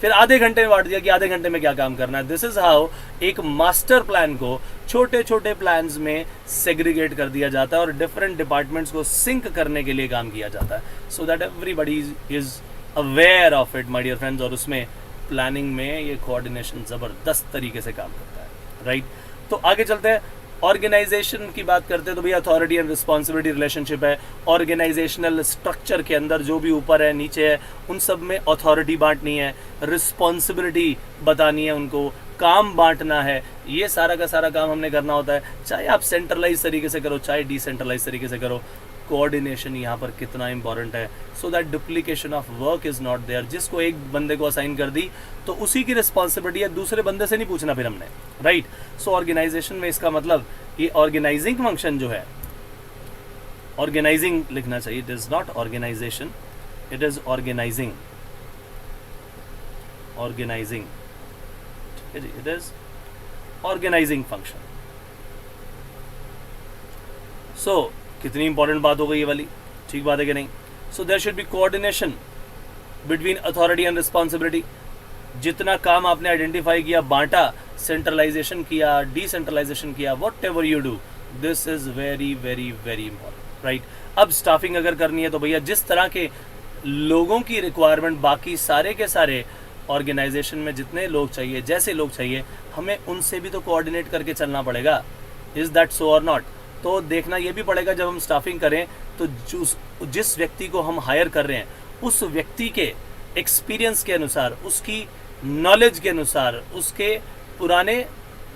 फिर आधे घंटे में बांट दिया कि आधे घंटे में क्या काम करना है। दिस इज हाउ एक मास्टर प्लान को छोटे छोटे प्लान्स में सेग्रीगेट कर दिया जाता है और डिफरेंट डिपार्टमेंट्स को सिंक करने के लिए काम किया जाता है, so that everybody is aware of it my dear friends. और उसमें प्लानिंग में ये कोऑर्डिनेशन ज़बरदस्त तरीके से काम करता है, राइट। तो आगे चलते हैं, ऑर्गेनाइजेशन की बात करते हैं तो भैया अथॉरिटी एंड रिस्पॉन्सिबिलिटी रिलेशनशिप है। ऑर्गेनाइजेशनल स्ट्रक्चर के अंदर जो भी ऊपर है नीचे है उन सब में अथॉरिटी बांटनी है, रिस्पॉन्सिबिलिटी बतानी है, उनको काम बांटना है। ये सारा का सारा काम हमने करना होता है, चाहे आप सेंट्रलाइज तरीके से करो चाहे डिसेंट्रलाइज तरीके से करो। कोऑर्डिनेशन यहाँ पर कितना इंपॉर्टेंट है, so that duplication of work is not there. जिसको एक बंदे को असाइन कर दी तो उसी की रिस्पॉन्सिबिलिटी है, दूसरे बंदे से नहीं पूछना फिर हमने, राइट। सो ऑर्गेनाइजेशन में इसका मतलब ये ऑर्गेनाइजिंग फंक्शन जो है, ऑर्गेनाइजिंग लिखना चाहिए, it is not organization, it is organizing, organizing, ठीक है जी, it is organizing function. So कितनी इंपॉर्टेंट बात हो गई ये वाली, ठीक बात है कि नहीं। So there should be coordination between authority and responsibility. जितना काम आपने आइडेंटिफाई किया, बांटा, सेंट्रलाइजेशन किया, डिसेंट्रलाइजेशन किया, whatever you do, this is very very very important, right. अब स्टाफिंग अगर करनी है तो भैया जिस तरह के लोगों की रिक्वायरमेंट बाकी सारे के सारे ऑर्गेनाइजेशन में जितने लोग चाहिए, जैसे लोग चाहिए, हमें उनसे भी तो कोऑर्डिनेट करके चलना पड़ेगा। इज दैट सो और नॉट? तो देखना ये भी पड़ेगा जब हम स्टाफिंग करें तो जिस व्यक्ति को हम हायर कर रहे हैं उस व्यक्ति के एक्सपीरियंस के अनुसार, उसकी नॉलेज के अनुसार, उसके पुराने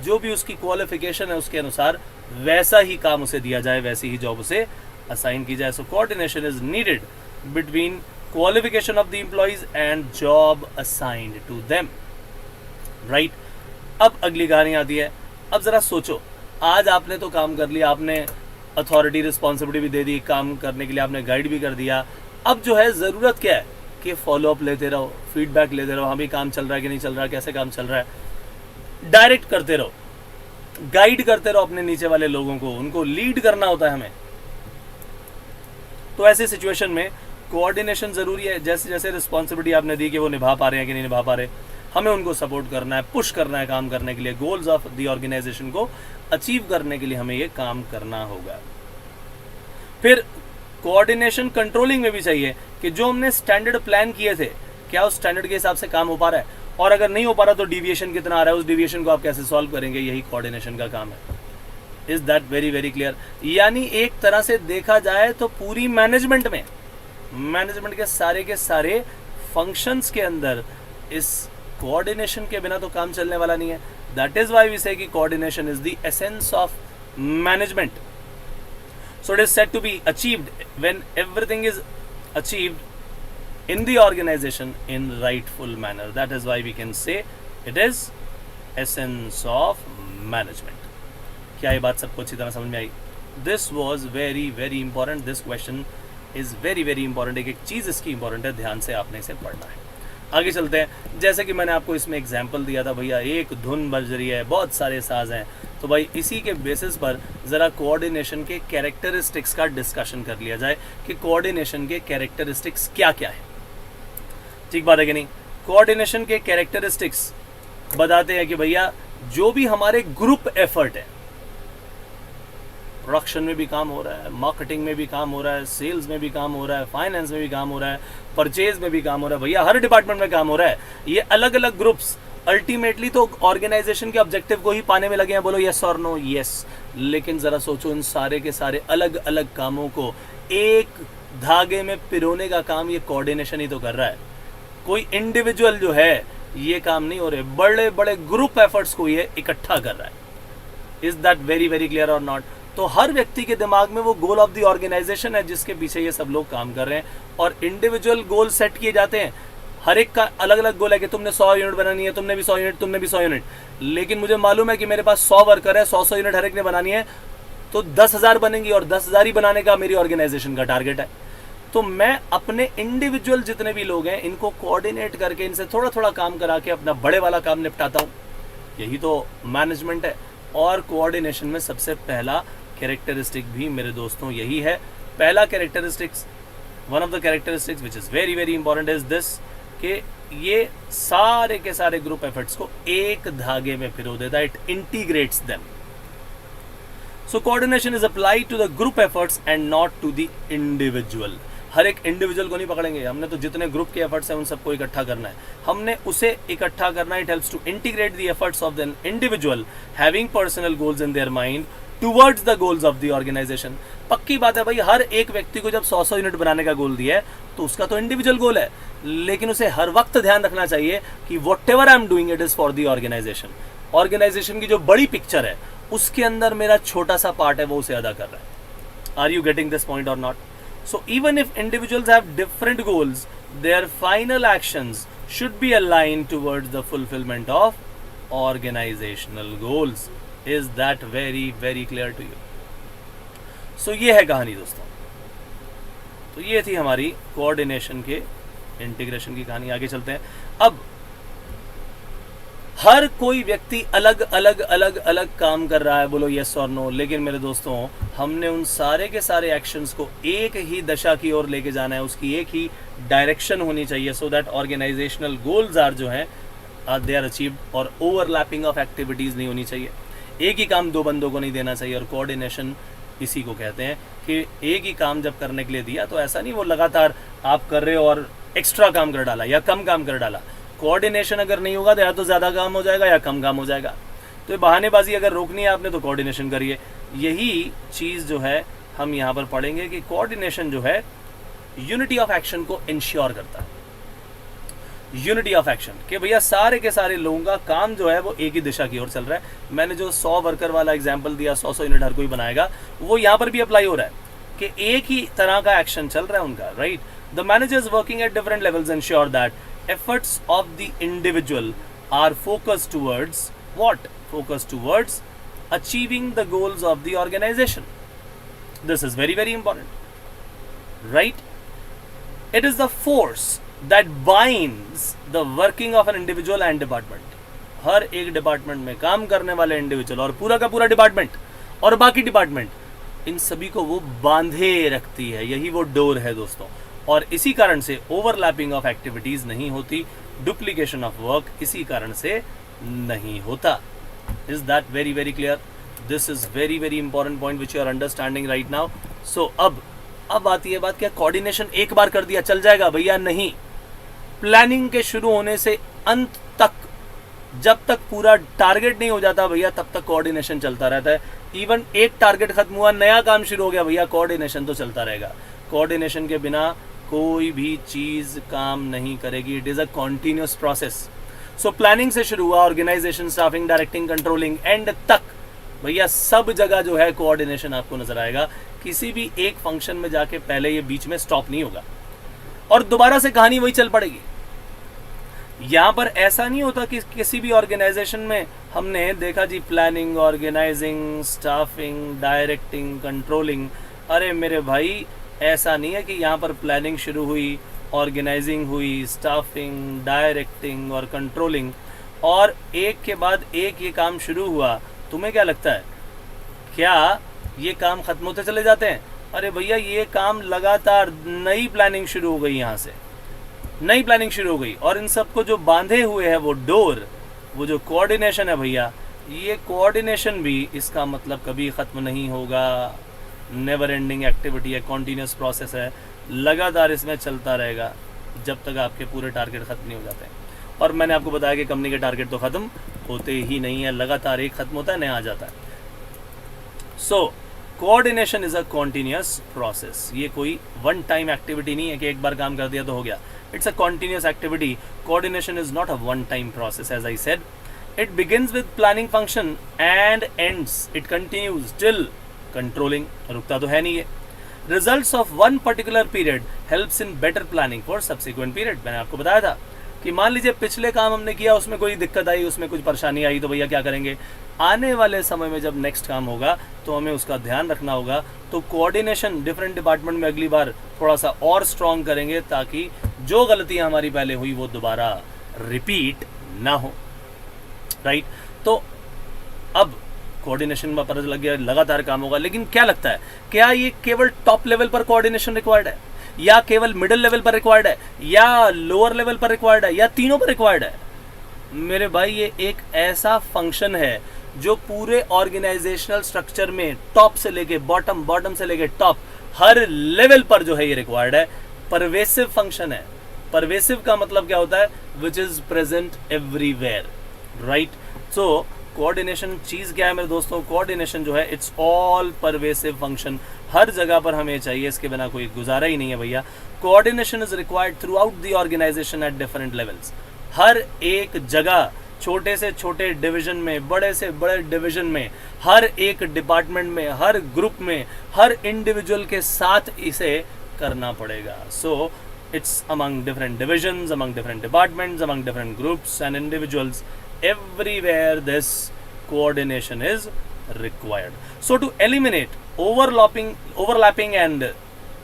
जो भी उसकी क्वालिफिकेशन है उसके अनुसार वैसा ही काम उसे दिया जाए, वैसी ही जॉब उसे असाइन की जाए। So coordination is needed between qualification of the employees and job assigned to them, right. अब अगली कहानी आती है। अब जरा सोचो, आज आपने तो काम कर लिया, आपने अथॉरिटी रिस्पॉन्सिबिलिटी भी दे दी, काम करने के लिए आपने गाइड भी कर दिया। अब जो है ज़रूरत क्या है कि फॉलोअप लेते रहो, फीडबैक लेते रहो, हाँ भी काम चल रहा है कि नहीं चल रहा है, कैसे काम चल रहा है, डायरेक्ट करते रहो, गाइड करते रहो अपने नीचे वाले लोगों को, उनको लीड करना होता है हमें। तो ऐसी सिचुएशन में कोऑर्डिनेशन ज़रूरी है। जैसे जैसे रिस्पॉन्सिबिलिटी आपने दी कि वो निभा पा रहे हैं कि नहीं निभा पा रहे, हमें उनको सपोर्ट करना है, पुश करना है काम करने के लिए, गोल्स ऑफ द ऑर्गेनाइजेशन को अचीव करने के लिए हमें ये काम करना होगा। फिर कोऑर्डिनेशन कंट्रोलिंग में भी चाहिए कि जो हमने स्टैंडर्ड प्लान किए थे, क्या उस स्टैंडर्ड के हिसाब से काम हो पा रहा है, और अगर नहीं हो पा रहा तो डिविएशन कितना आ रहा है, उस डिविएशन को आप कैसे सॉल्व करेंगे, यही कोऑर्डिनेशन का काम है। Is that very very clear? यानी एक तरह से देखा जाए तो पूरी मैनेजमेंट में, मैनेजमेंट के सारे फंक्शंस के अंदर इस कोऑर्डिनेशन के बिना तो काम चलने वाला नहीं है। That is why we say कि coordination is the essence of management. So it is said to be achieved when everything is achieved in the organization in rightful manner. That is why we can say it is essence of management. क्या ये बात सबको अच्छी तरह समझ में आई? This was very very important. This question is very very important. एक एक चीज़ इसकी important है, ध्यान से आपने इसे पढ़ना है। आगे चलते हैं। जैसे कि मैंने आपको इसमें एग्जाम्पल दिया था, भैया एक धुन बज रही है, बहुत सारे साज हैं, तो भाई इसी के बेसिस पर ज़रा कोऑर्डिनेशन के कैरेक्टरिस्टिक्स का डिस्कशन कर लिया जाए कि कोऑर्डिनेशन के कैरेक्टरिस्टिक्स क्या क्या है। ठीक बात है कि नहीं? कोऑर्डिनेशन के कैरेक्टरिस्टिक्स बताते हैं कि भैया जो भी हमारे ग्रुप एफर्ट है, प्रोडक्शन में भी काम हो रहा है, मार्केटिंग में भी काम हो रहा है, सेल्स में भी काम हो रहा है, फाइनेंस में भी काम हो रहा है, परचेज में भी काम हो रहा है, भैया हर डिपार्टमेंट में काम हो रहा है। ये अलग अलग ग्रुप्स अल्टीमेटली तो ऑर्गेनाइजेशन के ऑब्जेक्टिव को ही पाने में लगे हैं। बोलो यस और नो? यस। लेकिन ज़रा सोचो, इन सारे के सारे अलग अलग कामों को एक धागे में पिरोने का काम ये कोऑर्डिनेशन ही तो कर रहा है। कोई इंडिविजुअल जो है ये काम नहीं हो रहे, बड़े बड़े ग्रुप एफर्ट्स को ये इकट्ठा कर रहा है। Is that very very clear और नॉट? तो हर व्यक्ति के दिमाग में वो गोल ऑफ द ऑर्गेनाइजेशन है जिसके पीछे ये सब लोग काम कर रहे हैं, और इंडिविजुअल गोल सेट किए जाते हैं। हर एक का अलग अलग गोल है कि तुमने 100 यूनिट बनानी है, तुमने भी 100 यूनिट, तुमने भी 100 यूनिट। लेकिन मुझे मालूम है कि मेरे पास 100 वर्कर है, 100 यूनिट हर एक ने बनानी है, तो 10,000 बनेंगी, और 10,000 ही बनाने का मेरी ऑर्गेनाइजेशन का टारगेट है। तो मैं अपने इंडिविजुअल जितने भी लोग हैं इनको कोऑर्डिनेट करके इनसे थोड़ा थोड़ा काम करा के अपना बड़े वाला काम निपटाता हूँ। यही तो मैनेजमेंट है। और कोऑर्डिनेशन में सबसे पहला कैरेक्टरिस्टिक भी मेरे दोस्तों यही है। पहला characteristics, one of the characteristics which is very very important is this, कि ये सारे के सारे ग्रुप एफर्ट्स को एक धागे में पिरो देता है। It integrates them. So coordination is applied to the group efforts and not to the individual. हर एक इंडिविजुअल को नहीं पकड़ेंगे हमने, तो जितने ग्रुप के एफर्ट्स हैं उन सबको इकट्ठा करना है, हमने उसे इकट्ठा करना है। It helps to integrate the efforts of the individual having personal goals in their mind towards the goals of the organization. पक्की बात है भाई, हर एक व्यक्ति को जब 100 यूनिट बनाने का गोल दिया है तो उसका तो इंडिविजुअल गोल है, लेकिन उसे हर वक्त ध्यान रखना चाहिए कि whatever I am doing it is for the organization. Organization की जो बड़ी पिक्चर है उसके अंदर मेरा छोटा सा पार्ट है वो उसे अदा कर रहा है। Are you getting this point और not? So even if individuals have different goals, their final actions should be aligned towards the fulfillment of organizational goals. Is that very very clear to you? So ये है कहानी दोस्तों। तो ये थी हमारी कोऑर्डिनेशन के इंटीग्रेशन की कहानी। आगे चलते हैं। अब हर कोई व्यक्ति अलग अलग अलग अलग काम कर रहा है, बोलो यस और नो। लेकिन मेरे दोस्तों, हमने उन सारे के सारे एक्शंस को एक ही दशा की ओर लेके जाना है, उसकी एक ही डायरेक्शन होनी चाहिए, so that organizational goals are जो हैं दे आर अचीव्ड, और ओवरलैपिंग ऑफ एक्टिविटीज़ नहीं होनी चाहिए। एक ही काम दो बंदों को नहीं देना चाहिए। और कोऑर्डिनेशन इसी को कहते हैं कि एक ही काम जब करने के लिए दिया तो ऐसा नहीं वो लगातार आप कर रहे हो और एक्स्ट्रा काम कर डाला या कम काम कर डाला। कोऑर्डिनेशन अगर नहीं होगा तो या तो ज़्यादा काम हो जाएगा या कम काम हो जाएगा। तो ये बहानेबाजी अगर रोकनी है आपने तो कोऑर्डिनेशन करिए। यही चीज़ जो है हम यहाँ पर पढ़ेंगे कि कोऑर्डिनेशन जो है यूनिटी ऑफ एक्शन को इंश्योर करता है। यूनिटी ऑफ एक्शन कि भैया सारे के सारे लोगों का काम जो है वो एक ही दिशा की ओर चल रहा है। मैंने जो 100 वर्कर वाला एग्जांपल दिया, 100 यूनिट हर कोई बनाएगा, वो यहाँ पर भी अप्लाई हो रहा है कि एक ही तरह का एक्शन चल रहा है उनका, right. The managers working at different levels ensure that efforts of the individual are focused towards what? Focused towards achieving the goals of the organization. This is very very important, right. It is the force that binds the working of an individual and department. हर एक डिपार्टमेंट में काम करने वाले इंडिविजुअल और पूरा का पूरा डिपार्टमेंट और बाकी डिपार्टमेंट, इन सभी को वो बांधे रखती है। यही वो डोर है दोस्तों। और इसी कारण से ओवरलैपिंग ऑफ एक्टिविटीज नहीं होती, डुप्लीकेशन ऑफ वर्क इसी कारण से नहीं होता। Is that very very clear? This is very very important point which you are understanding right now. So अब आती है बात, क्या कोऑर्डिनेशन एक बार कर दिया चल जाएगा? भैया नहीं। प्लानिंग के शुरू होने से अंत तक, जब तक पूरा टारगेट नहीं हो जाता भैया, तब तक कोऑर्डिनेशन चलता रहता है। इवन एक टारगेट खत्म हुआ, नया काम शुरू हो गया, भैया कोऑर्डिनेशन तो चलता रहेगा। कोऑर्डिनेशन के बिना कोई भी चीज काम नहीं करेगी। It is a continuous process. So planning से शुरू हुआ, organization, staffing, directing, controlling, end तक भैया सब जगह जो है कोऑर्डिनेशन आपको नजर आएगा। किसी भी एक फंक्शन में जाके पहले ये बीच में स्टॉप नहीं होगा और दोबारा से कहानी वही चल पड़ेगी। यहां पर ऐसा नहीं होता कि किसी भी ऑर्गेनाइजेशन में हमने देखा जी planning, organising, staffing, directing, controlling. अरे मेरे भाई ऐसा नहीं है कि यहाँ पर प्लानिंग शुरू हुई, ऑर्गेनाइजिंग हुई, स्टाफिंग, डायरेक्टिंग और कंट्रोलिंग, और एक के बाद एक ये काम शुरू हुआ। तुम्हें क्या लगता है क्या ये काम खत्म होते चले जाते हैं? अरे भैया ये काम लगातार, नई प्लानिंग शुरू हो गई, यहाँ से नई प्लानिंग शुरू हो गई, और इन सबको जो बांधे हुए है वो डोर, वो जो कोऑर्डिनेशन है भैया, ये कोऑर्डिनेशन भी इसका मतलब कभी खत्म नहीं होगा। नेवर एंडिंग एक्टिविटी है, कॉन्टीन्यूस प्रोसेस है, लगातार इसमें चलता रहेगा जब तक आपके पूरे टारगेट खत्म नहीं हो जाते हैं। और मैंने आपको बताया कि कंपनी के टारगेट तो खत्म होते ही नहीं है, लगातार एक खत्म होता है, नया आ जाता है। So coordination is a continuous process. ये कोई वन टाइम एक्टिविटी नहीं है कि एक बार काम कर दिया तो हो गया। It's a continuous activity. Coordination is not a one time process, as I said. It begins with planning function and ends, it continues till controlling. रुकता तो है नहीं है। Results of one particular period helps in better planning for subsequent period. मैंने आपको बताया था कि मान लीजिए पिछले काम हमने किया, उसमें कोई दिक्कत आई, उसमें कुछ परेशानी आई, तो भैया क्या करेंगे? आने वाले समय में जब नेक्स्ट काम होगा तो हमें उसका ध्यान रखना होगा। तो कोऑर्डिनेशन डिफरेंट डिपार्टमेंट में अगली बार थोड़ा सा और स्ट्रॉन्ग करेंगे ताकि जो गलतियां हमारी पहले हुई वो दोबारा रिपीट ना हो, राइट। तो अब कोऑर्डिनेशन में पता लग गया, लगातार काम होगा। लेकिन क्या लगता है, क्या ये केवल टॉप लेवल पर कोऑर्डिनेशन रिक्वायर्ड है, या केवल मिडिल लेवल पर रिक्वायर्ड है, या लोअर लेवल पर रिक्वायर्ड है, या तीनों पर रिक्वायर्ड है? मेरे भाई ये एक ऐसा फंक्शन है जो पूरे ऑर्गेनाइजेशनल स्ट्रक्चर में टॉप से लेके बॉटम, बॉटम से लेके टॉप, हर लेवल पर जो है ये रिक्वायर्ड है। परवेसिव फंक्शन है। परवेसिव का मतलब क्या होता है? Which is present everywhere, right. So coordination चीज क्या है मेरे दोस्तों? कोऑर्डिनेशन जो है इट्स ऑल परवेसिव फंक्शन, हर जगह पर हमें चाहिए, इसके बिना कोई गुजारा ही नहीं है भैया। Coordination is required throughout the organisation at different levels. हर एक जगह, छोटे से छोटे डिवीजन में, बड़े से बड़े डिवीजन में, हर एक डिपार्टमेंट में, हर ग्रुप में, हर इंडिविजुअल के साथ इसे करना पड़ेगा। सो it's among different divisions, among different departments, among different groups and individuals. Everywhere this coordination is required. So to eliminate overlapping and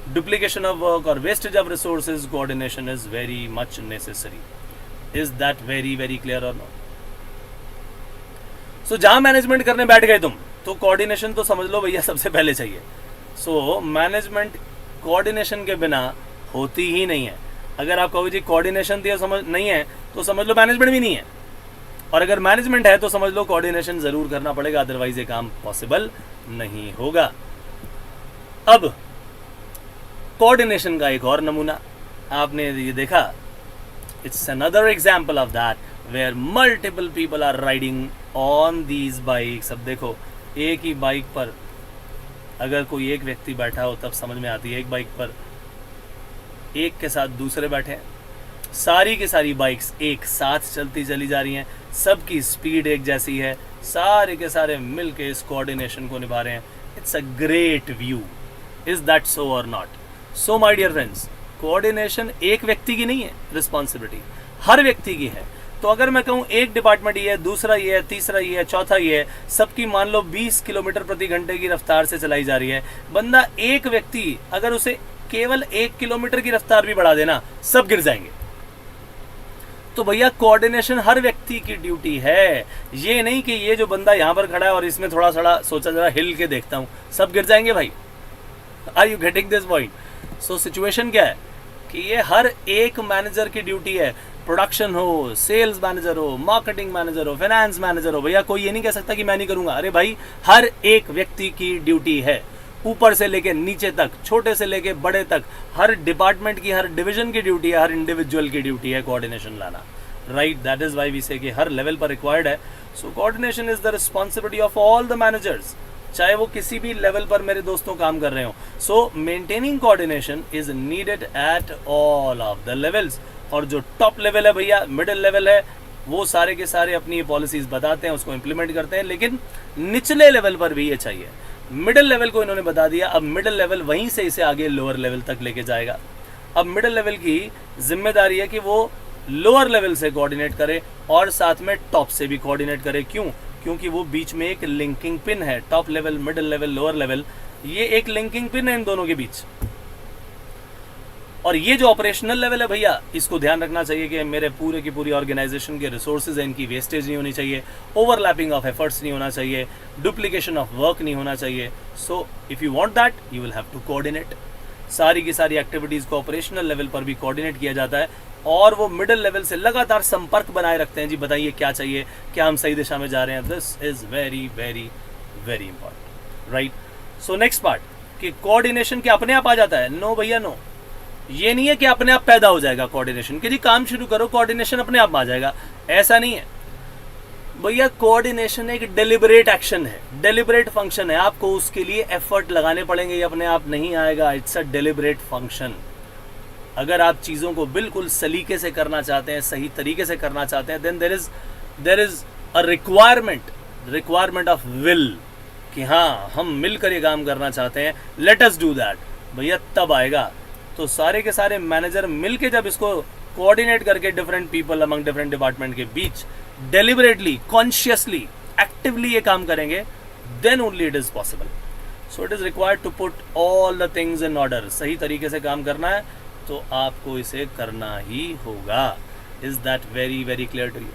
duplication of work or wastage of resources, coordination is very much necessary. Is that very very clear or not? So जहाँ मैनेजमेंट करने बैठ गए तुम, तो कोऑर्डिनेशन तो समझ लो भैया सबसे पहले चाहिए। सो मैनेजमेंट कोऑर्डिनेशन के बिना होती ही नहीं है। अगर आप कहोगे जी कोऑर्डिनेशन दिया समझ नहीं है, तो समझ लो मैनेजमेंट भी नहीं है। और अगर मैनेजमेंट है तो समझ लो कोऑर्डिनेशन जरूर करना पड़ेगा, अदरवाइज ये काम पॉसिबल नहीं होगा। अब कोऑर्डिनेशन का एक और नमूना आपने ये देखा, it's another example of that where multiple people are riding on these bikes. अब देखो एक ही बाइक पर अगर कोई एक व्यक्ति बैठा हो तब समझ में आती है, एक बाइक पर एक के साथ दूसरे बैठे हैं, सारी की सारी बाइक्स एक साथ चलती चली जा रही हैं, सबकी स्पीड एक जैसी है, सारे के सारे मिलके इस कोऑर्डिनेशन को निभा रहे हैं। It's a great view. Is that so और not? So my dear friends, coordination एक व्यक्ति की नहीं है रिस्पॉन्सिबिलिटी, हर व्यक्ति की है। तो अगर मैं कहूँ एक डिपार्टमेंट ये है, दूसरा ये है, तीसरा ये है, चौथा ये है, सबकी मान लो 20 किलोमीटर प्रति घंटे की रफ्तार से चलाई जा रही है, बंदा एक व्यक्ति अगर उसे केवल 1 किलोमीटर की रफ्तार भी बढ़ा देना, सब गिर जाएंगे। तो भैया कोऑर्डिनेशन हर व्यक्ति की ड्यूटी है। ये नहीं कि ये जो बंदा यहाँ पर खड़ा है और इसमें थोड़ा सा सोचा जरा हिल के देखता हूँ, सब गिर जाएंगे भाई। Are you getting this point? So situation क्या है कि ये हर एक मैनेजर की ड्यूटी है, प्रोडक्शन हो, सेल्स मैनेजर हो, मार्केटिंग मैनेजर हो, फाइनेंस मैनेजर हो, भैया कोई ये नहीं कह सकता कि मैं नहीं करूंगा। अरे भाई हर एक व्यक्ति की ड्यूटी है, ऊपर से लेके नीचे तक, छोटे से लेके बड़े तक, हर डिपार्टमेंट की, हर डिवीजन की ड्यूटी है, हर इंडिविजुअल की ड्यूटी है कोऑर्डिनेशन लाना। Right, that is why we say कि हर लेवल पर रिक्वायर्ड है। So coordination is the responsibility of all the managers, चाहे वो किसी भी लेवल पर मेरे दोस्तों काम कर रहे हो। सो maintaining coordination is needed at all of the levels. और जो टॉप लेवल है भैया, मिडिल लेवल है, वो सारे के सारे अपनी पॉलिसीज बताते हैं, उसको इम्प्लीमेंट करते हैं, लेकिन निचले लेवल पर भी ये चाहिए। मिडिल लेवल को इन्होंने बता दिया, अब मिडिल लेवल वहीं से इसे आगे लोअर लेवल तक लेके जाएगा। अब मिडिल लेवल की जिम्मेदारी है कि वो लोअर लेवल से कोऑर्डिनेट करे और साथ में टॉप से भी कोऑर्डिनेट करे। क्यों? क्योंकि वो बीच में एक लिंकिंग पिन है। Top level, middle level, lower level, ये एक लिंकिंग पिन है इन दोनों के बीच। और ये जो ऑपरेशनल लेवल है भैया, इसको ध्यान रखना चाहिए कि मेरे पूरे की पूरी ऑर्गेनाइजेशन के रिसोर्सेज हैं, इनकी वेस्टेज नहीं होनी चाहिए, ओवरलैपिंग ऑफ एफर्ट्स नहीं होना चाहिए, डुप्लीकेशन ऑफ वर्क नहीं होना चाहिए। So if you want that you will have to coordinate. सारी की सारी एक्टिविटीज़ को ऑपरेशनल लेवल पर भी कोऑर्डिनेट किया जाता है और वो मिडिल लेवल से लगातार संपर्क बनाए रखते हैं। जी बताइए क्या चाहिए, क्या हम सही दिशा में जा रहे हैं। This is very very very important, right. So next part कि कोऑर्डिनेशन क्या अपने आप आ जाता है? नो भैया नो, ये नहीं है कि अपने आप पैदा हो जाएगा कोऑर्डिनेशन, कि जी काम शुरू करो कोऑर्डिनेशन अपने आप आ जाएगा, ऐसा नहीं है भैया। कोऑर्डिनेशन एक डेलिबरेट एक्शन है, डेलिबरेट फंक्शन है, आपको उसके लिए एफर्ट लगाने पड़ेंगे, ये अपने आप नहीं आएगा। It's a deliberate function. अगर आप चीज़ों को बिल्कुल सलीके से करना चाहते हैं, सही तरीके से करना चाहते हैं, then there is a requirement of will, कि हाँ हम मिलकर ये काम करना चाहते हैं, लेट अस डू दैट, भैया तब आएगा। तो सारे के सारे मैनेजर मिलके जब इसको कोऑर्डिनेट करके different people among different department के बीच डेलिबरेटली, कॉन्शियसली, एक्टिवली ये काम करेंगे, then only it is possible. So it is required to put all the things in order. सही तरीके से काम करना है तो आपको इसे करना ही होगा। Is that very very clear to you?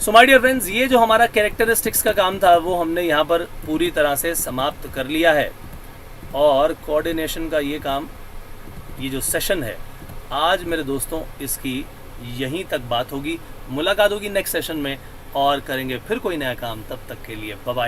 So my dear friends, ये जो हमारा कैरेक्टरिस्टिक्स का काम था वो हमने यहाँ पर पूरी तरह से समाप्त कर लिया है। और कोऑर्डिनेशन का ये काम, ये जो सेशन है आज मेरे दोस्तों, इसकी यहीं तक बात होगी। मुलाकात होगी नेक्स्ट सेशन में और करेंगे फिर कोई नया काम। तब तक के लिए बाय बाय।